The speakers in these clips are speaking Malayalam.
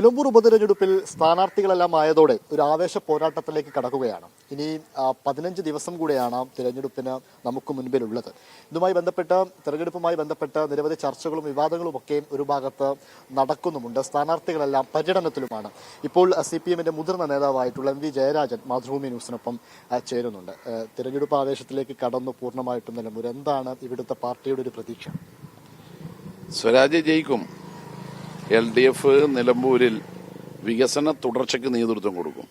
നിലമ്പൂർ ഉപതെരഞ്ഞെടുപ്പിൽ സ്ഥാനാർത്ഥികളെല്ലാം ആയതോടെ ഒരു ആവേശ പോരാട്ടത്തിലേക്ക് കടക്കുകയാണ്. ഇനി 15 ദിവസം കൂടെയാണ് തിരഞ്ഞെടുപ്പിന് നമുക്ക് മുൻപിലുള്ളത്. തെരഞ്ഞെടുപ്പുമായി ബന്ധപ്പെട്ട് നിരവധി ചർച്ചകളും വിവാദങ്ങളും ഒക്കെ ഒരു ഭാഗത്ത് നടക്കുന്നുമുണ്ട്. സ്ഥാനാർത്ഥികളെല്ലാം പര്യടനത്തിലുമാണ്. ഇപ്പോൾ CPM-ന്റെ മുതിർന്ന നേതാവായിട്ടുള്ള MV ജയരാജൻ മാതൃഭൂമി ന്യൂസിനൊപ്പം ചേരുന്നുണ്ട്. തിരഞ്ഞെടുപ്പ് ആവേശത്തിലേക്ക് കടന്നു പൂർണ്ണമായിട്ടും നിലമ്പൂർ. എന്താണ് ഇവിടുത്തെ പാർട്ടിയുടെ ഒരു പ്രതീക്ഷ? സ്വരാജ് ജയിക്കും. LDF നിലമ്പൂരിൽ വികസന തുടർച്ചയ്ക്ക് നേതൃത്വം കൊടുക്കും.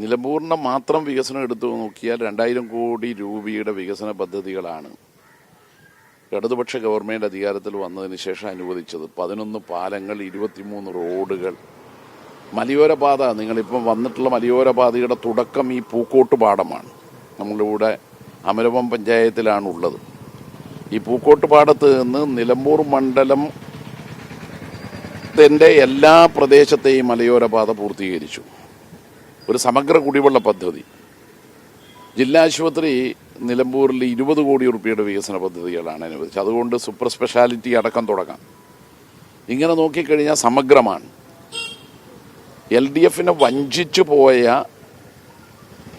നിലമ്പൂരിന്റെ മാത്രം വികസനം എടുത്തു നോക്കിയാൽ 2000 കോടി രൂപയുടെ വികസന പദ്ധതികളാണ് ഇടതുപക്ഷ ഗവൺമെന്റ് അധികാരത്തിൽ വന്നതിന് ശേഷം അനുവദിച്ചത്. 11 പാലങ്ങൾ, 23 റോഡുകൾ, മലയോര പാത. നിങ്ങളിപ്പം വന്നിട്ടുള്ള മലയോര പാതയുടെ തുടക്കം ഈ പൂക്കോട്ട് പാടമാണ്. നമ്മളിവിടെ അമരവം പഞ്ചായത്തിലാണുള്ളത്. ഈ പൂക്കോട്ട് പാടത്ത് നിന്ന് നിലമ്പൂർ മണ്ഡലം എല്ലാ പ്രദേശത്തെയും മലയോര പാത പൂർത്തീകരിച്ചു. ഒരു സമഗ്ര കുടിവെള്ള പദ്ധതി. ജില്ലാ ആശുപത്രി നിലമ്പൂരിൽ 20 കോടി രൂപയുടെ വികസന പദ്ധതികളാണ് അനുവദിച്ചത്. അതുകൊണ്ട് സൂപ്പർ സ്പെഷ്യാലിറ്റി അടക്കം തുടങ്ങാം. ഇങ്ങനെ നോക്കിക്കഴിഞ്ഞാൽ സമഗ്രമാണ്. LDF-നെ വഞ്ചിച്ചു പോയ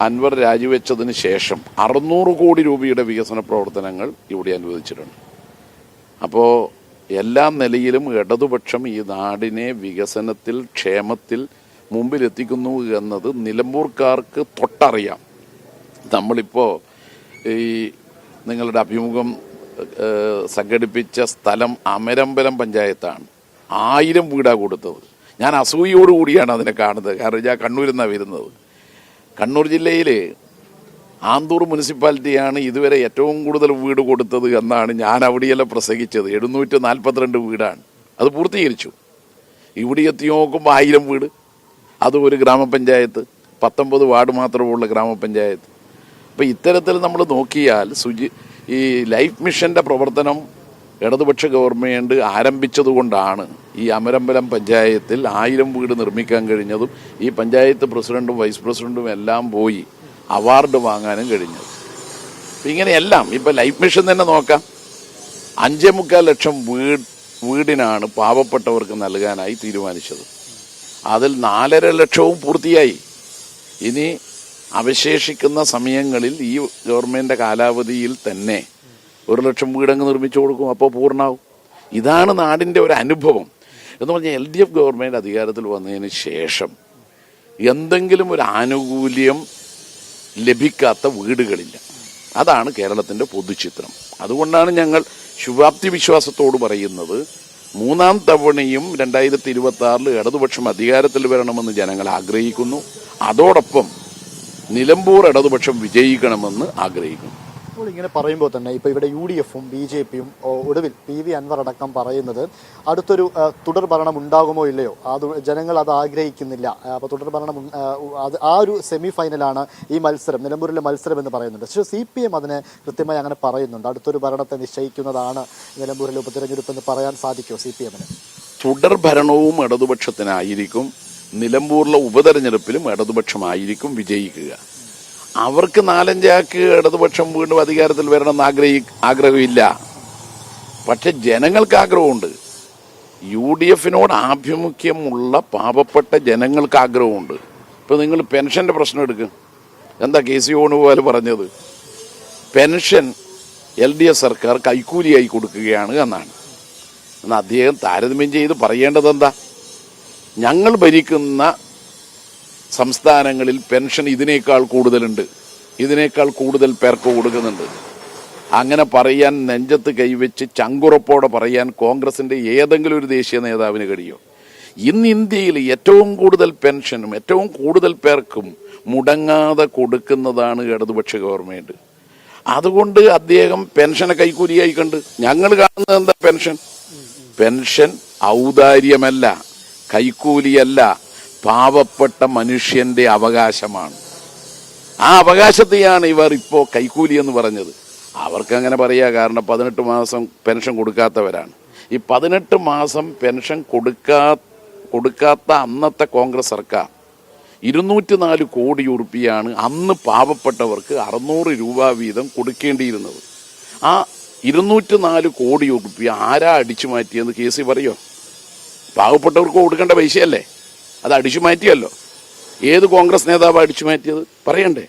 അൻവർ രാജിവെച്ചതിന് ശേഷം 600 കോടി രൂപയുടെ വികസന പ്രവർത്തനങ്ങൾ ഇവിടെ അനുവദിച്ചിട്ടുണ്ട്. അപ്പോൾ എല്ലാ നിലയിലും ഇടതുപക്ഷം ഈ നാടിനെ വികസനത്തിൽ, ക്ഷേമത്തിൽ മുമ്പിലെത്തിക്കുന്നു എന്നത് നിലമ്പൂർക്കാർക്ക് തൊട്ടറിയാം. നമ്മളിപ്പോൾ ഈ നിങ്ങളുടെ അഭിമുഖം സംഘടിപ്പിച്ച സ്ഥലം അമരമ്പലം പഞ്ചായത്താണ്. 1000 വീടാണ് കൊടുത്തത്. ഞാൻ അസൂയോടുകൂടിയാണ് അതിനെ കാണുന്നത്. കാരണം ഞാൻ കണ്ണൂരിൽ നിന്നാണ് വരുന്നത്. കണ്ണൂർ ജില്ലയിൽ ആന്തൂർ മുനിസിപ്പാലിറ്റിയാണ് ഇതുവരെ ഏറ്റവും കൂടുതൽ വീട് കൊടുത്തത് എന്നാണ് ഞാൻ അവിടെയെല്ലാം പ്രസംഗിച്ചത്. 742 വീടാണ് അത് പൂർത്തീകരിച്ചു. ഇവിടെ എത്തി നോക്കുമ്പോൾ 1000 വീട്. അതും ഒരു ഗ്രാമപഞ്ചായത്ത്, 19 വാർഡ് മാത്രമുള്ള ഗ്രാമപഞ്ചായത്ത്. അപ്പം ഇത്തരത്തിൽ നമ്മൾ നോക്കിയാൽ ഈ ലൈഫ് മിഷന്റെ പ്രവർത്തനം ഇടതുപക്ഷ ഗവൺമെന്റ് ആരംഭിച്ചതുകൊണ്ടാണ് ഈ അമരമ്പലം പഞ്ചായത്തിൽ 1000 വീട് നിർമ്മിക്കാൻ കഴിഞ്ഞതും ഈ പഞ്ചായത്ത് പ്രസിഡന്റും വൈസ് പ്രസിഡന്റും എല്ലാം പോയി അവാർഡ് വാങ്ങാനും കഴിഞ്ഞത്. ഇങ്ങനെയെല്ലാം ഇപ്പം ലൈഫ് മിഷൻ തന്നെ നോക്കാം. 5.25 ലക്ഷം വീടിനാണ് പാവപ്പെട്ടവർക്ക് നൽകാനായി തീരുമാനിച്ചത്. അതിൽ 4.5 ലക്ഷവും പൂർത്തിയായി. ഇനി അവശേഷിക്കുന്ന സമയങ്ങളിൽ ഈ ഗവൺമെന്റ് കാലാവധിയിൽ തന്നെ 1 ലക്ഷം വീടങ്ങ് നിർമ്മിച്ചു കൊടുക്കും. അപ്പോൾ പൂർണ്ണമാവും. ഇതാണ് നാടിൻ്റെ ഒരു അനുഭവം. എന്ന് പറഞ്ഞാൽ LDF ഗവൺമെന്റ് അധികാരത്തിൽ വന്നതിന് ശേഷം എന്തെങ്കിലും ഒരു ആനുകൂല്യം ലഭിക്കാത്ത വീടുകളില്ല. അതാണ് കേരളത്തിൻ്റെ പൊതുചിത്രം. അതുകൊണ്ടാണ് ഞങ്ങൾ ശുഭാപ്തി വിശ്വാസത്തോട് പറയുന്നത് 3ാം തവണയും 2026 ഇടതുപക്ഷം അധികാരത്തിൽ വരണമെന്ന് ജനങ്ങൾ ആഗ്രഹിക്കുന്നു. അതോടൊപ്പം നിലമ്പൂർ ഇടതുപക്ഷം വിജയിക്കണമെന്ന് ആഗ്രഹിക്കുന്നു. ഇപ്പോൾ ഇങ്ങനെ പറയുമ്പോൾ തന്നെ ഇപ്പോൾ ഇവിടെ UDF-ഉം BJP-യും ഒടുവിൽ PV അൻവർ അടക്കം പറയുന്നത് അടുത്തൊരു തുടർ ഭരണം ഉണ്ടാകുമോ ഇല്ലയോ, അത് ജനങ്ങൾ അത് ആഗ്രഹിക്കുന്നില്ല. അപ്പോൾ തുടർ ഭരണം ആ ഒരു സെമി ഫൈനലാണ് ഈ മത്സരം, നിലമ്പൂരിലെ മത്സരം എന്ന് പറയുന്നുണ്ട്. പക്ഷേ CPM അതിനെ കൃത്യമായി അങ്ങനെ പറയുന്നുണ്ട്. അടുത്തൊരു ഭരണത്തെ നിശ്ചയിക്കുന്നതാണ് നിലമ്പൂരിലെ ഉപതെരഞ്ഞെടുപ്പ് എന്ന് പറയാൻ സാധിക്കുമോ CPM-ന്? തുടർ ഭരണവും ഇടതുപക്ഷത്തിനായിരിക്കും. നിലമ്പൂരിലെ ഉപതെരഞ്ഞെടുപ്പിലും ഇടതുപക്ഷമായിരിക്കും വിജയിക്കുക. അവർക്ക് 4-5 ആൾക്ക് ഇടതുപക്ഷം വീണ്ടും അധികാരത്തിൽ വരണമെന്ന് ആഗ്രഹമില്ല. പക്ഷെ ജനങ്ങൾക്ക് ആഗ്രഹമുണ്ട്. UDF-നോട് ആഭിമുഖ്യമുള്ള പാവപ്പെട്ട ജനങ്ങൾക്ക് ആഗ്രഹമുണ്ട്. ഇപ്പം നിങ്ങൾ പെൻഷന്റെ പ്രശ്നം എടുക്കുക. എന്താ KC വേണുഗോപാൽ പറഞ്ഞത്? പെൻഷൻ LDF സർക്കാർ കൈക്കൂലിയായി കൊടുക്കുകയാണ് എന്നാണ്. എന്നാൽ അദ്ദേഹം താരതമ്യം ചെയ്ത് പറയേണ്ടത് എന്താ? ഞങ്ങൾ ഭരിക്കുന്ന സംസ്ഥാനങ്ങളിൽ പെൻഷൻ ഇതിനേക്കാൾ കൂടുതലുണ്ട്, ഇതിനേക്കാൾ കൂടുതൽ പേർക്ക് കൊടുക്കുന്നുണ്ട്. അങ്ങനെ പറയാൻ, നെഞ്ചത്ത് കൈവച്ച് ചങ്കുറപ്പോടെ പറയാൻ കോൺഗ്രസിന്റെ ഏതെങ്കിലും ഒരു ദേശീയ നേതാവിന് കഴിയോ? ഇന്ന് ഇന്ത്യയിൽ ഏറ്റവും കൂടുതൽ പെൻഷനും ഏറ്റവും കൂടുതൽ പേർക്കും മുടങ്ങാതെ കൊടുക്കുന്നതാണ് ഇടതുപക്ഷ ഗവൺമെന്റ്. അതുകൊണ്ട് അദ്ദേഹം പെൻഷനെ കൈക്കൂലിയായി കണ്ട്. ഞങ്ങൾ കാണുന്നത് എന്താ? പെൻഷൻ ഔദാര്യമല്ല, കൈക്കൂലിയല്ല, പാവപ്പെട്ട മനുഷ്യന്റെ അവകാശമാണ്. ആ അവകാശത്തെയാണ് ഇവർ ഇപ്പോൾ കൈക്കൂലി എന്ന് പറഞ്ഞത്. അവർക്കങ്ങനെ പറയാ, കാരണം 18 മാസം പെൻഷൻ കൊടുക്കാത്തവരാണ്. ഈ 18 മാസം പെൻഷൻ കൊടുക്കാത്ത അന്നത്തെ കോൺഗ്രസ് സർക്കാർ 204 കോടി രൂപയാണ് അന്ന് പാവപ്പെട്ടവർക്ക് 600 രൂപ വീതം കൊടുക്കേണ്ടിയിരുന്നത്. ആ 204 കോടി രൂപ ആരാ അടിച്ചു മാറ്റിയെന്ന് KC പറയോ? പാവപ്പെട്ടവർക്ക് കൊടുക്കേണ്ട പൈസയല്ലേ, അത് അടിച്ചു മാറ്റിയല്ലോ. ഏത് കോൺഗ്രസ് നേതാവ് അടിച്ചു മാറ്റിയത് പറയണ്ടേ?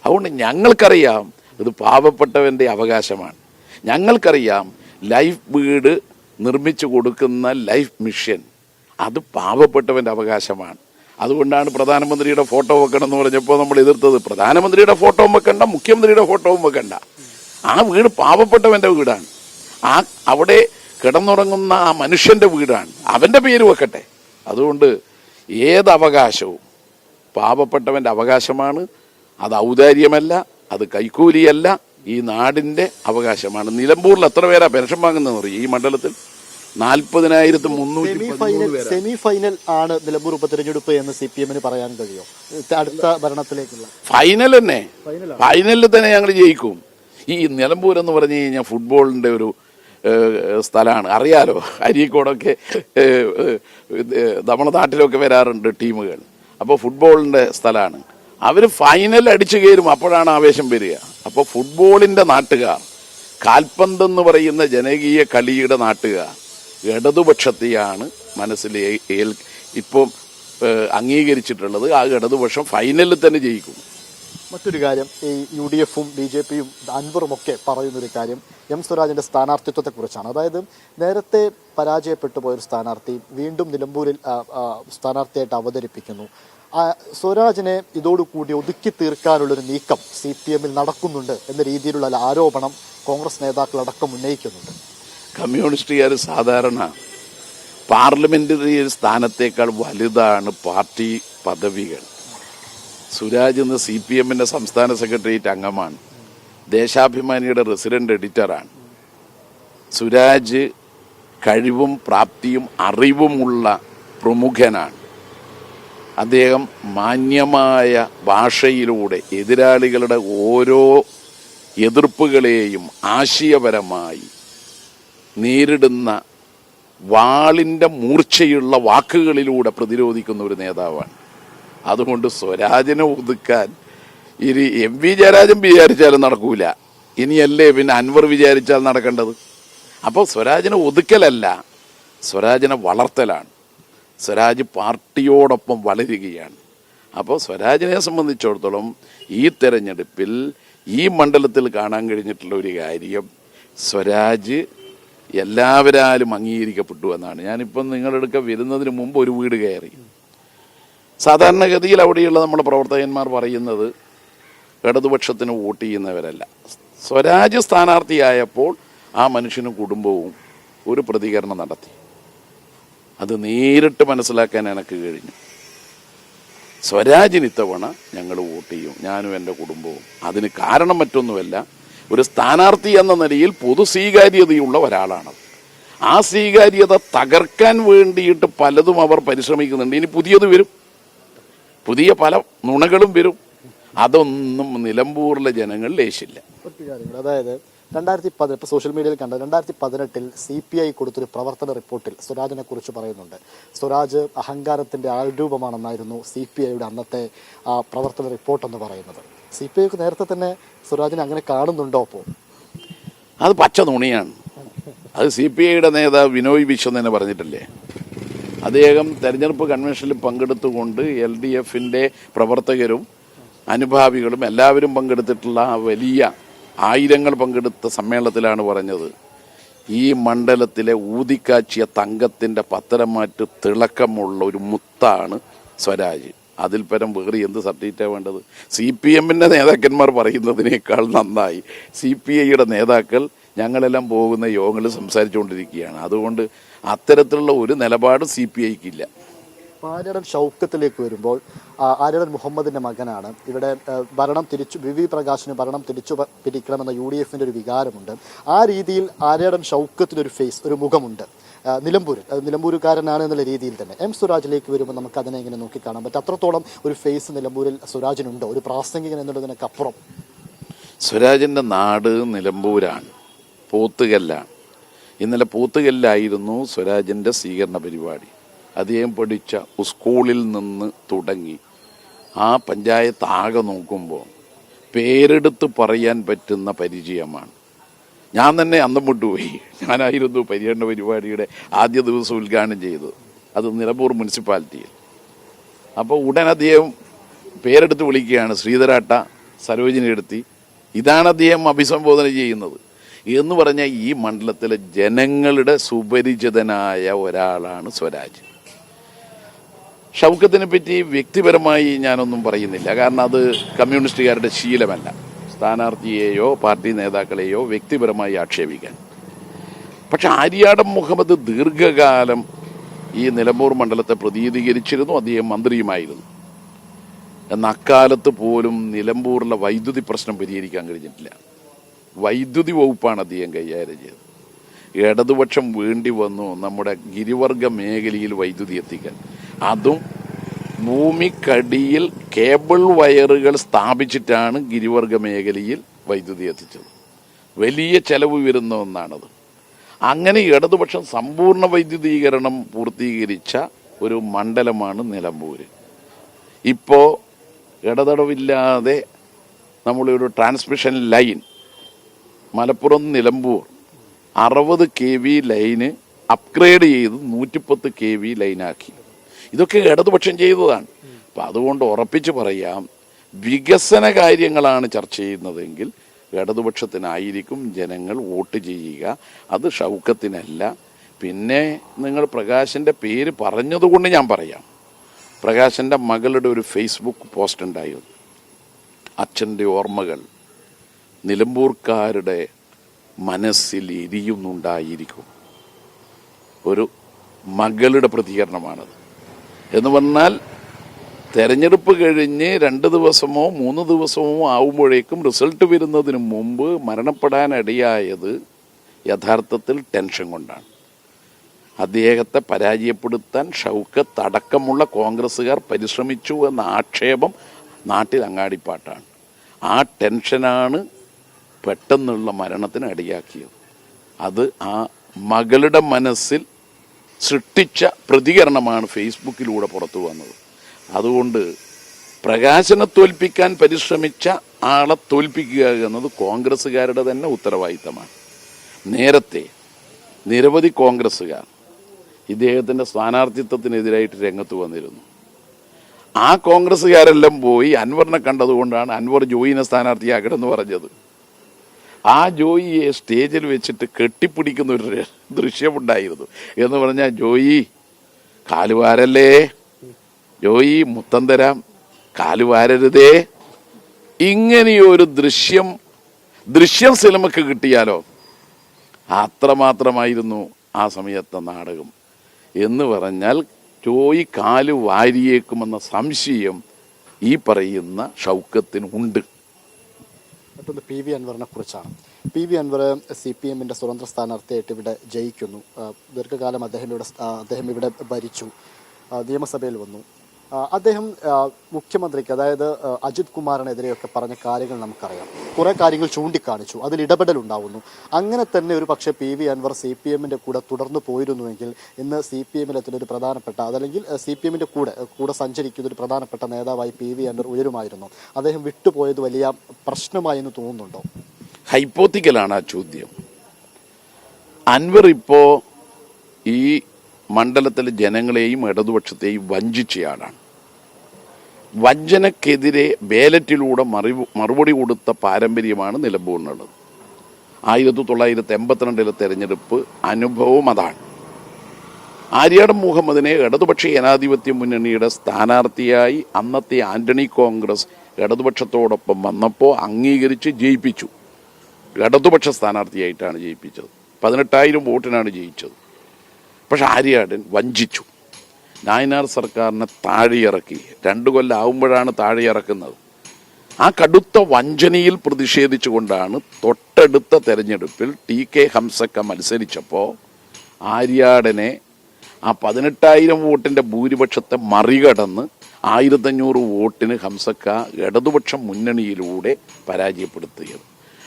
അതുകൊണ്ട് ഞങ്ങൾക്കറിയാം ഇത് പാവപ്പെട്ടവൻ്റെ അവകാശമാണ്. ഞങ്ങൾക്കറിയാം ലൈഫ് വീട് നിർമ്മിച്ചു കൊടുക്കുന്ന ലൈഫ് മിഷൻ അത് പാവപ്പെട്ടവൻ്റെ അവകാശമാണ്. അതുകൊണ്ടാണ് പ്രധാനമന്ത്രിയുടെ ഫോട്ടോ വെക്കണം എന്ന് പറഞ്ഞപ്പോൾ നമ്മൾ എതിർത്തത്. പ്രധാനമന്ത്രിയുടെ ഫോട്ടോവും വെക്കണ്ട, മുഖ്യമന്ത്രിയുടെ ഫോട്ടോവും വെക്കണ്ട. ആ വീട് പാവപ്പെട്ടവൻ്റെ വീടാണ്. അവിടെ കിടന്നുറങ്ങുന്ന ആ മനുഷ്യൻ്റെ വീടാണ്, അവൻ്റെ പേര് വെക്കട്ടെ. അതുകൊണ്ട് ഏത് അവകാശവും പാവപ്പെട്ടവൻ്റെ അവകാശമാണ്. അത് ഔദാര്യമല്ല, അത് കൈക്കൂലിയല്ല, ഈ നാടിൻ്റെ അവകാശമാണ്. നിലമ്പൂരിൽ എത്ര പേരാ പെൻഷൻ വാങ്ങുന്നതെന്ന് അറിയും? ഈ മണ്ഡലത്തിൽ 40,313 സെമി ഫൈനൽ ആണ് നിലമ്പൂർ ഉപതെരഞ്ഞെടുപ്പ് എന്ന് CPM പറയാൻ കഴിയുമോ? അടുത്ത ഭരണത്തിലേക്കുള്ള ഫൈനൽ തന്നെ, ഫൈനലിൽ തന്നെ ഞങ്ങൾ ജയിക്കും. ഈ നിലമ്പൂർ എന്ന് പറഞ്ഞു കഴിഞ്ഞാൽ ഫുട്ബോളിൻ്റെ ഒരു സ്ഥലമാണ്, അറിയാലോ. അരീക്കോടൊക്കെ നമ്മുടെ നാട്ടിലൊക്കെ വരാറുണ്ട് ടീമുകൾ. അപ്പോൾ ഫുട്ബോളിൻ്റെ സ്ഥലമാണ്. അവർ ഫൈനൽ അടിച്ചു കയറും, അപ്പോഴാണ് ആവേശം വരിക. അപ്പോൾ ഫുട്ബോളിൻ്റെ നാട്ടുകാർ, കാൽപന്തെന്ന് പറയുന്ന ജനകീയ കളിയുടെ നാട്ടുകാർ ഇടതുപക്ഷത്തെയാണ് മനസ്സിൽ ഇപ്പം അംഗീകരിച്ചിട്ടുള്ളത്. ആ ഇടതുപക്ഷം ഫൈനലിൽ തന്നെ ജയിക്കും. മറ്റൊരു കാര്യം, ഈ UDF-ഉം BJP-യും അൻവറും ഒക്കെ പറയുന്നൊരു കാര്യം M. സ്വരാജിന്റെ സ്ഥാനാർത്ഥിത്വത്തെക്കുറിച്ചാണ്. അതായത് നേരത്തെ പരാജയപ്പെട്ടു പോയൊരു സ്ഥാനാർത്ഥി വീണ്ടും നിലമ്പൂരിൽ സ്ഥാനാർത്ഥിയായിട്ട് അവതരിപ്പിക്കുന്നു. സ്വരാജിനെ ഇതോടുകൂടി ഒതുക്കി തീർക്കാനുള്ളൊരു നീക്കം CPM-ൽ നടക്കുന്നുണ്ട് എന്ന രീതിയിലുള്ള ആരോപണം കോൺഗ്രസ് നേതാക്കളടക്കം ഉന്നയിക്കുന്നുണ്ട്. കമ്മ്യൂണിസ്റ്റുകാർ സാധാരണ പാർലമെന്ററി സ്ഥാനത്തേക്കാൾ വലുതാണ് പാർട്ടി പദവികൾ. സുരാജ് ഇന്ന് CPM-ന്റെ സംസ്ഥാന സെക്രട്ടേറിയറ്റ് അംഗമാണ്, ദേശാഭിമാനിയുടെ റെസിഡന്റ് എഡിറ്ററാണ്. സുരാജ് കഴിവും പ്രാപ്തിയും അറിവുമുള്ള പ്രമുഖനാണ്. അദ്ദേഹം മാന്യമായ ഭാഷയിലൂടെ എതിരാളികളുടെ ഓരോ എതിർപ്പുകളെയും ആശയപരമായി നേരിടുന്ന വാളിൻ്റെ മൂർച്ചയുള്ള വാക്കുകളിലൂടെ പ്രതിരോധിക്കുന്ന ഒരു നേതാവാണ്. അതുകൊണ്ട് സ്വരാജിനെ ഒതുക്കാൻ ഇനി MV ജയരാജൻ വിചാരിച്ചാലും നടക്കൂല. ഇനിയല്ലേ പിന്നെ അൻവർ വിചാരിച്ചാൽ നടക്കേണ്ടത്? അപ്പോൾ സ്വരാജിനെ ഒതുക്കലല്ല, സ്വരാജിനെ വളർത്തലാണ്. സ്വരാജ് പാർട്ടിയോടൊപ്പം വളരുകയാണ്. അപ്പോൾ സ്വരാജിനെ സംബന്ധിച്ചിടത്തോളം ഈ തെരഞ്ഞെടുപ്പിൽ ഈ മണ്ഡലത്തിൽ കാണാൻ കഴിഞ്ഞിട്ടുള്ള ഒരു കാര്യം, സ്വരാജ് എല്ലാവരാലും അംഗീകരിക്കപ്പെട്ടു എന്നാണ്. ഞാനിപ്പം നിങ്ങളുടെ വരുന്നതിന് മുമ്പ് ഒരു വീട് കയറി. സാധാരണഗതിയിൽ അവിടെയുള്ള നമ്മുടെ പ്രവർത്തകന്മാർ പറയുന്നത് ഇടതുപക്ഷത്തിന് വോട്ട് ചെയ്യുന്നവരല്ല. സ്വരാജ് സ്ഥാനാർത്ഥിയായപ്പോൾ ആ മനുഷ്യനും കുടുംബവും ഒരു പ്രതികരണം നടത്തി. അത് നേരിട്ട് മനസ്സിലാക്കാൻ എനിക്ക് കഴിഞ്ഞു. സ്വരാജിന് ഇത്തവണ ഞങ്ങൾ വോട്ട് ചെയ്യും, ഞാനും എൻ്റെ കുടുംബവും. അതിന് കാരണം മറ്റൊന്നുമല്ല, ഒരു സ്ഥാനാർത്ഥി എന്ന നിലയിൽ പൊതു സ്വീകാര്യതയുള്ള ഒരാളാണ്. ആ സ്വീകാര്യത തകർക്കാൻ വേണ്ടിയിട്ട് പലതും അവർ പരിശ്രമിക്കുന്നുണ്ട്. ഇനി പുതിയത് വരും, പുതിയ പല നുണകളും വരും. അതൊന്നും നിലമ്പൂരിലെ ജനങ്ങൾ ലേശില്ല. അതായത് 2018 ഇപ്പോൾ സോഷ്യൽ മീഡിയയിൽ കണ്ട 2018 CPI കൊടുത്തൊരു പ്രവർത്തന റിപ്പോർട്ടിൽ സ്വരാജിനെ കുറിച്ച് പറയുന്നുണ്ട്. സ്വരാജ് അഹങ്കാരത്തിന്റെ ആൾരൂപമാണെന്നായിരുന്നു CPIയുടെ അന്നത്തെ പ്രവർത്തന റിപ്പോർട്ടെന്ന് പറയുന്നത്. CPIക്ക് നേരത്തെ തന്നെ സ്വരാജിനെ അങ്ങനെ കാണുന്നുണ്ടോ? അപ്പോൾ അത് പച്ച നുണിയാണ്. അത് CPIയുടെ നേതാവ് വിനോയ് വിശ്വം തന്നെ പറഞ്ഞിട്ടില്ലേ. അദ്ദേഹം തെരഞ്ഞെടുപ്പ് കൺവെൻഷനിൽ പങ്കെടുത്തുകൊണ്ട് LDF-ന്റെ പ്രവർത്തകരും അനുഭാവികളും എല്ലാവരും പങ്കെടുത്തിട്ടുള്ള വലിയ ആയിരങ്ങൾ പങ്കെടുത്ത സമ്മേളനത്തിലാണ് പറഞ്ഞത്, ഈ മണ്ഡലത്തിലെ ഊതിക്കാച്ചിയ തങ്കത്തിൻ്റെ പത്തരമാറ്റ് തിളക്കമുള്ള ഒരു മുത്താണ് സ്വരാജ്. അതിൽ പരം വേറെ എന്ത് സർട്ടിഫിക്കറ്റാണ് വേണ്ടത്? CPM-ന്റെ നേതാക്കന്മാർ പറയുന്നതിനേക്കാൾ നന്നായി CPIയുടെ നേതാക്കൾ ഞങ്ങളെല്ലാം പോകുന്ന യോഗങ്ങളിൽ സംസാരിച്ചുകൊണ്ടിരിക്കുകയാണ്. അതുകൊണ്ട് അത്തരത്തിലുള്ള ഒരു നിലപാട് CPIക്കില്ല. ആര്യടൻ ഷൗക്കത്തിലേക്ക് വരുമ്പോൾ, ആര്യടൻ മുഹമ്മദിന്റെ മകനാണ്. ഇവിടെ ഭരണം തിരിച്ചു, VV പ്രകാശിന് ഭരണം തിരിച്ചു പിടിക്കണമെന്ന UDF-ന്റെ ഒരു വികാരമുണ്ട്. ആ രീതിയിൽ ആര്യടൻ ഷൗക്കത്തിനൊരു ഫേസ്, ഒരു മുഖമുണ്ട് നിലമ്പൂരിൽ. നിലമ്പൂരുകാരനാണ് എന്നുള്ള രീതിയിൽ തന്നെ M. സ്വരാജിലേക്ക് വരുമ്പോൾ നമുക്ക് അതിനെ ഇങ്ങനെ നോക്കിക്കാണാൻ പറ്റും. അത്രത്തോളം ഒരു ഫേസ് നിലമ്പൂരിൽ സ്വരാജിനുണ്ടോ, ഒരു പ്രാസംഗികൻ എന്നുള്ളതിനൊക്കപ്പുറം? സ്വരാജിൻ്റെ നാട് നിലമ്പൂരാണ്, പോത്തുകല്ലാണ്. ഇന്നലെ പോത്തുകല്ലായിരുന്നു സ്വരാജിൻ്റെ സ്വീകരണ പരിപാടി. അദ്ദേഹം പഠിച്ച സ്കൂളിൽ നിന്ന് തുടങ്ങി ആ പഞ്ചായത്ത് ആകെ നോക്കുമ്പോൾ പേരെടുത്ത് പറയാൻ പറ്റുന്ന പരിചയമാണ്. ഞാൻ തന്നെ അന്തം വിട്ടുപോയി. ഞാനായിരുന്നു പര്യടന പരിപാടിയുടെ ആദ്യ ദിവസം ഉദ്ഘാടനം ചെയ്തത്. അത് നിലമ്പൂർ മുനിസിപ്പാലിറ്റിയിൽ. അപ്പോൾ ഉടൻ അദ്ദേഹം പേരെടുത്ത് വിളിക്കുകയാണ്, ശ്രീധരാട്ട, സരോജിനി എടുത്തി, ഇതാണ് അദ്ദേഹം അഭിസംബോധന ചെയ്യുന്നത്. എന്ന് പറഞ്ഞാൽ ഈ മണ്ഡലത്തിലെ ജനങ്ങളുടെ സുപരിചിതനായ ഒരാളാണ് സ്വരാജ്. ഷൗക്കത്തിനെ പറ്റി വ്യക്തിപരമായി ഞാനൊന്നും പറയുന്നില്ല, കാരണം അത് കമ്മ്യൂണിസ്റ്റുകാരുടെ ശീലമല്ല സ്ഥാനാർത്ഥിയെയോ പാർട്ടി നേതാക്കളെയോ വ്യക്തിപരമായി ആക്ഷേപിക്കാൻ. പക്ഷെ ആര്യാടൻ മുഹമ്മദ് ദീർഘകാലം ഈ നിലമ്പൂർ മണ്ഡലത്തെ പ്രതിനിധീകരിച്ചിരുന്നു. അദ്ദേഹം മന്ത്രിയുമായിരുന്നു. എന്നാൽ അക്കാലത്ത് പോലും നിലമ്പൂരിലെ വൈദ്യുതി പ്രശ്നം പരിഹരിക്കാൻ കഴിഞ്ഞിട്ടില്ല. വൈദ്യുതി വകുപ്പാണ് അദ്ദേഹം കൈകാര്യം ചെയ്തത്. ഇടതുപക്ഷം വേണ്ടി വന്നു നമ്മുടെ ഗിരിവർഗ മേഖലയിൽ വൈദ്യുതി എത്തിക്കാൻ. അതും ഭൂമിക്കടിയിൽ കേബിൾ വയറുകൾ സ്ഥാപിച്ചിട്ടാണ് ഗിരിവർഗ മേഖലയിൽ വൈദ്യുതി എത്തിച്ചത്. വലിയ ചെലവ് വരുന്ന ഒന്നാണത്. അങ്ങനെ ഇടതുപക്ഷം സമ്പൂർണ്ണ വൈദ്യുതീകരണം പൂർത്തീകരിച്ച ഒരു മണ്ഡലമാണ് നിലമ്പൂര്. ഇപ്പോൾ ഇടതടവില്ലാതെ നമ്മളൊരു transmission line Malappuram Nilambur 60 kV line upgrade ചെയ്ത് 110 kV ലൈനാക്കി. ഇതൊക്കെ ഇടതുപക്ഷം ചെയ്തതാണ്. അപ്പം അതുകൊണ്ട് ഉറപ്പിച്ച് പറയാം, വികസന കാര്യങ്ങളാണ് ചർച്ച ചെയ്യുന്നതെങ്കിൽ ഇടതുപക്ഷത്തിനായിരിക്കും ജനങ്ങൾ വോട്ട് ചെയ്യുക. അത് ഷൗക്കത്തിനല്ല. പിന്നെ നിങ്ങൾ പ്രകാശിൻ്റെ പേര് പറഞ്ഞതുകൊണ്ട് ഞാൻ പറയാം, പ്രകാശിൻ്റെ മകളുടെ ഒരു ഫേസ്ബുക്ക് പോസ്റ്റ് ഉണ്ടായിരുന്നു. അച്ഛൻ്റെ ഓർമ്മകൾ നിലമ്പൂർക്കാരുടെ മനസ്സിൽ എരിയുന്നുണ്ടായിരിക്കും. ഒരു മകളുടെ പ്രതികരണമാണത്. എന്ന് പറഞ്ഞാൽ തെരഞ്ഞെടുപ്പ് കഴിഞ്ഞ് 2 ദിവസമോ 3 ദിവസമോ ആവുമ്പോഴേക്കും റിസൾട്ട് വരുന്നതിന് മുമ്പ് മരണപ്പെടാനിടയായത് യഥാർത്ഥത്തിൽ ടെൻഷൻ കൊണ്ടാണ്. അദ്ദേഹത്തെ പരാജയപ്പെടുത്താൻ ഷൗക്കത്ത് അടക്കമുള്ള കോൺഗ്രസ്സുകാർ പരിശ്രമിച്ചു എന്ന ആക്ഷേപം നാട്ടിൽ അങ്ങാടിപ്പാട്ടാണ്. ആ ടെൻഷനാണ് പെട്ടെന്നുള്ള മരണത്തിന് ഇടയാക്കിയത്. അത് ആ മകളുടെ മനസ്സിൽ സൃഷ്ടിച്ച പ്രതികരണമാണ് ഫേസ്ബുക്കിലൂടെ പുറത്തു വന്നത്. അതുകൊണ്ട് പ്രകാശനെ തോൽപ്പിക്കാൻ പരിശ്രമിച്ച ആളെ തോൽപ്പിക്കുക എന്നത് കോൺഗ്രസ്സുകാരുടെ തന്നെ ഉത്തരവാദിത്തമാണ്. നേരത്തെ നിരവധി കോൺഗ്രസ്സുകാർ ഇദ്ദേഹത്തിൻ്റെ സ്ഥാനാർത്ഥിത്വത്തിനെതിരായിട്ട് രംഗത്ത് വന്നിരുന്നു. ആ കോൺഗ്രസ്സുകാരെല്ലാം പോയി അൻവറിനെ കണ്ടതുകൊണ്ടാണ് അൻവർ ജോയിനെ സ്ഥാനാർത്ഥിയാക്കണമെന്ന് പറഞ്ഞത്. ആ ജോയിയെ സ്റ്റേജിൽ വെച്ചിട്ട് കെട്ടിപ്പിടിക്കുന്ന ഒരു ദൃശ്യമുണ്ടായിരുന്നു. എന്ന് പറഞ്ഞാൽ, ജോയി കാലുവാരല്ലേ, ജോയി മുത്തം തരാം, കാലുവാരരുതേ, ഇങ്ങനെയൊരു ദൃശ്യം സിനിമക്ക് കിട്ടിയാലോ അത്രമാത്രമായിരുന്നു ആ സമയത്തെ നാടകം. എന്ന് പറഞ്ഞാൽ ജോയി കാല് വാരിയേക്കുമെന്ന സംശയം ഈ പറയുന്ന ഷൗക്കത്തിന് ഉണ്ട്. മറ്റൊന്ന് PV അൻവറിനെ കുറിച്ചാണ്. PV അൻവർ CPM-ന്റെ സ്വതന്ത്ര സ്ഥാനാർത്ഥിയായിട്ട് ഇവിടെ ജയിക്കുന്നു. ദീർഘകാലം അദ്ദേഹം ഇവിടെ ഭരിച്ചു, നിയമസഭയിൽ വന്നു. അദ്ദേഹം മുഖ്യമന്ത്രിക്ക്, അതായത് അജിത് കുമാറിനെതിരെയൊക്കെ പറഞ്ഞ കാര്യങ്ങൾ നമുക്കറിയാം. കുറേ കാര്യങ്ങൾ ചൂണ്ടിക്കാണിച്ചു, അതിൽ ഇടപെടലുണ്ടാവുന്നു. അങ്ങനെ തന്നെ ഒരു പക്ഷേ PV അൻവർ CPM-ന്റെ കൂടെ തുടർന്നു പോയിരുന്നുവെങ്കിൽ ഇന്ന് CPM-ലെത്തുന്ന ഒരു പ്രധാനപ്പെട്ട, അതല്ലെങ്കിൽ CPM-ന്റെ കൂടെ സഞ്ചരിക്കുന്ന ഒരു പ്രധാനപ്പെട്ട നേതാവായി PV അൻവർ ഉയരുമായിരുന്നു. അദ്ദേഹം വിട്ടുപോയത് വലിയ പ്രശ്നമായി എന്ന് തോന്നുന്നുണ്ടോ? ഹൈപ്പോത്തിക്കലാണ് ആ ചോദ്യം. അൻവർ ഇപ്പോൾ ഈ മണ്ഡലത്തിലെ ജനങ്ങളെയും ഇടതുപക്ഷത്തെയും വഞ്ചിച്ചയാളാണ്. വഞ്ചനക്കെതിരെ ബാലറ്റിലൂടെ മറുപടി കൊടുത്ത പാരമ്പര്യമാണ് നിലമ്പൂരിനുള്ളത്. 1982 തെരഞ്ഞെടുപ്പ് അനുഭവം അതാണ്. ആര്യാടൻ മുഹമ്മദിനെ ഇടതുപക്ഷ ജനാധിപത്യ മുന്നണിയുടെ സ്ഥാനാർത്ഥിയായി അന്നത്തെ ആന്റണി കോൺഗ്രസ് ഇടതുപക്ഷത്തോടൊപ്പം വന്നപ്പോൾ അംഗീകരിച്ച് ജയിപ്പിച്ചു. ഇടതുപക്ഷ സ്ഥാനാർത്ഥിയായിട്ടാണ് ജയിപ്പിച്ചത്. 18,000 വോട്ടിനാണ് ജയിച്ചത്. പക്ഷെ ആര്യാടൻ വഞ്ചിച്ചു. നായനാർ സർക്കാരിനെ താഴെയിറക്കി. 2 കൊല്ലം ആവുമ്പോഴാണ് താഴെയിറക്കുന്നത്. ആ കടുത്ത വഞ്ചനയിൽ പ്രതിഷേധിച്ചുകൊണ്ടാണ് തൊട്ടടുത്ത തെരഞ്ഞെടുപ്പിൽ TK ഹംസക്ക മത്സരിച്ചപ്പോൾ ആര്യാടനെ ആ 18,000 വോട്ടിൻ്റെ ഭൂരിപക്ഷത്തെ മറികടന്ന് 1,500 വോട്ടിന് ഹംസക്ക ഇടതുപക്ഷ മുന്നണിയിലൂടെ പരാജയപ്പെടുത്തിയത്.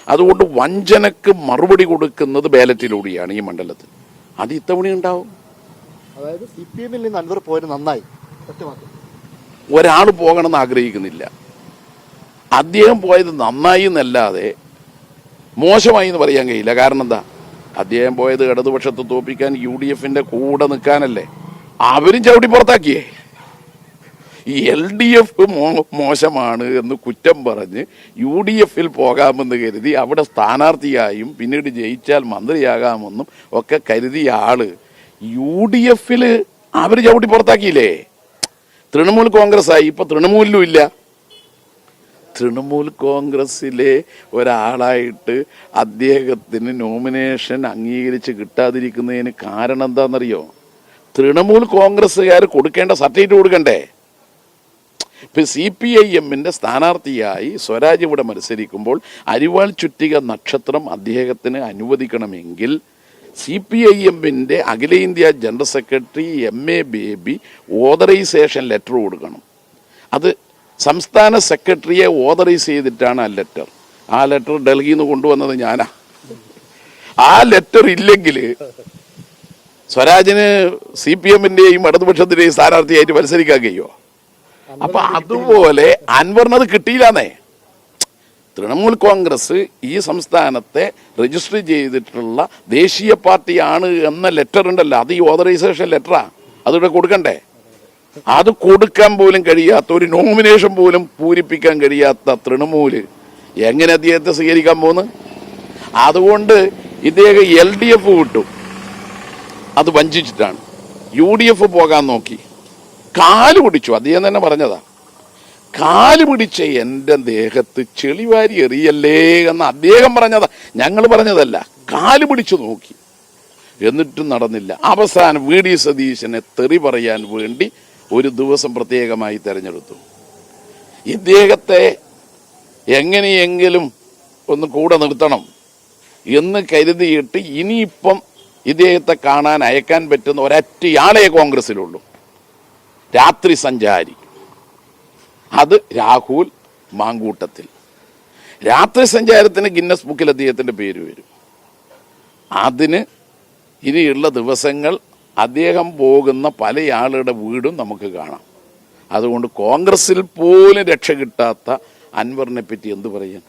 അതുകൊണ്ട് വഞ്ചനക്ക് മറുപടി കൊടുക്കുന്നത് ബാലറ്റിലൂടെയാണ് ഈ മണ്ഡലത്തിൽ. അത് ഇത്തവണ ഉണ്ടാവും. അതായത് CPM-ൽ നിന്ന് അൻവർ പോയത് നന്നായി. ഒരാൾ പോകണമെന്ന് ആഗ്രഹിക്കുന്നില്ല. അദ്ദേഹം പോയത് നന്നായി എന്നല്ലാതെ മോശമായി എന്ന് പറയാൻ കഴിയില്ല. കാരണം എന്താ, അദ്ദേഹം പോയത് ഇടതുപക്ഷത്തെ തോപ്പിക്കാൻ UDF-ന്റെ കൂടെ നിൽക്കാനല്ലേ. അവരും ചവിട്ടി പുറത്താക്കിയേ. ഈ LDF മോശമാണ് എന്ന് കുറ്റം പറഞ്ഞ് UDF പോകാമെന്ന് കരുതി അവിടെ സ്ഥാനാർത്ഥിയായും പിന്നീട് ജയിച്ചാൽ മന്ത്രിയാകാമെന്നും ഒക്കെ കരുതിയ ആള് UDF അവർ ചവിട്ടി പുറത്താക്കിയില്ലേ. തൃണമൂൽ കോൺഗ്രസ്സായി, ഇപ്പൊ തൃണമൂലിലും ഇല്ല. തൃണമൂൽ കോൺഗ്രസിലെ ഒരാളായിട്ട് അദ്ദേഹത്തിന് നോമിനേഷൻ അംഗീകരിച്ച് കിട്ടാതിരിക്കുന്നതിന് കാരണം എന്താണെന്നറിയോ? തൃണമൂൽ കോൺഗ്രസ്സുകാർ കൊടുക്കേണ്ട സർട്ടിഫിക്കറ്റ് കൊടുക്കണ്ടേ? ഇപ്പൊ CPIM സ്ഥാനാർത്ഥിയായി സ്വരാജ് ഇവിടെ മത്സരിക്കുമ്പോൾ അരിവാൾ ചുറ്റിക നക്ഷത്രം അദ്ദേഹത്തിന് അനുവദിക്കണമെങ്കിൽ CPIM അഖിലേന്ത്യാ general secretary MA Baby authorisation letter കൊടുക്കണം. അത് സംസ്ഥാന സെക്രട്ടറിയെ ഓതറൈസ് ചെയ്തിട്ടാണ് ആ ലെറ്റർ. ആ ലെറ്റർ ഡൽഹിയിൽ നിന്ന് കൊണ്ടുവന്നത് ഞാനാ. ആ ലെറ്റർ ഇല്ലെങ്കിൽ സ്വരാജിന് CPM ഇടതുപക്ഷത്തിന്റെയും സ്ഥാനാർത്ഥിയായിട്ട് മത്സരിക്കാൻ കഴിയുമോ? അപ്പൊ അതുപോലെ അൻവറിനത് കിട്ടിയില്ലാന്നേ. തൃണമൂൽ കോൺഗ്രസ് ഈ സംസ്ഥാനത്തെ രജിസ്റ്റർ ചെയ്തിട്ടുള്ള ദേശീയ പാർട്ടിയാണ് എന്ന ലെറ്റർ ഉണ്ടല്ലോ, അത് ഈ ഓതറൈസേഷൻ ലെറ്ററാ. അതിവിടെ കൊടുക്കണ്ടേ? അത് കൊടുക്കാൻ പോലും കഴിയാത്ത, ഒരു നോമിനേഷൻ പോലും പൂരിപ്പിക്കാൻ കഴിയാത്ത തൃണമൂല് എങ്ങനെ അദ്ദേഹത്തെ സ്വീകരിക്കാൻ പോന്ന്? അതുകൊണ്ട് ഇദ്ദേഹം LDF വിട്ടു, അത് വഞ്ചിച്ചിട്ടാണ്. UDF പോകാൻ നോക്കി, കാല് പിടിച്ചു. അദ്ദേഹം തന്നെ പറഞ്ഞതാ, കാല് പിടിച്ച എൻ്റെ ദേഹത്ത് ചെളിവാരി എറിയല്ലേ എന്ന് അദ്ദേഹം പറഞ്ഞതാ, ഞങ്ങൾ പറഞ്ഞതല്ല. കാല് പിടിച്ചു നോക്കി, എന്നിട്ടും നടന്നില്ല. അവസാനം VD സതീശനെ തെറി പറയാൻ വേണ്ടി ഒരു ദിവസം പ്രത്യേകമായി തെരഞ്ഞെടുത്തു. ഇദ്ദേഹത്തെ എങ്ങനെയെങ്കിലും ഒന്ന് കൂടെ നിർത്തണം എന്ന് കരുതിയിട്ട് ഇനിയിപ്പം ഇദ്ദേഹത്തെ കാണാൻ അയക്കാൻ പറ്റുന്ന ഒരൊറ്റയാളെ കോൺഗ്രസിലുള്ളൂ, രാത്രി സഞ്ചാരി. അത് രാഹുൽ മാങ്കൂട്ടത്തിൽ. രാത്രി സഞ്ചാരത്തിന് ഗിന്നസ് ബുക്കിൽ അദ്ദേഹത്തിന്റെ പേര് വരും. അതിന് ഇനിയുള്ള ദിവസങ്ങൾ അദ്ദേഹം പോകുന്ന പല ആളുടെ വീടും നമുക്ക് കാണാം. അതുകൊണ്ട് കോൺഗ്രസിൽ പോലും രക്ഷ കിട്ടാത്ത അൻവറിനെ പറ്റി എന്ത് പറയാൻ?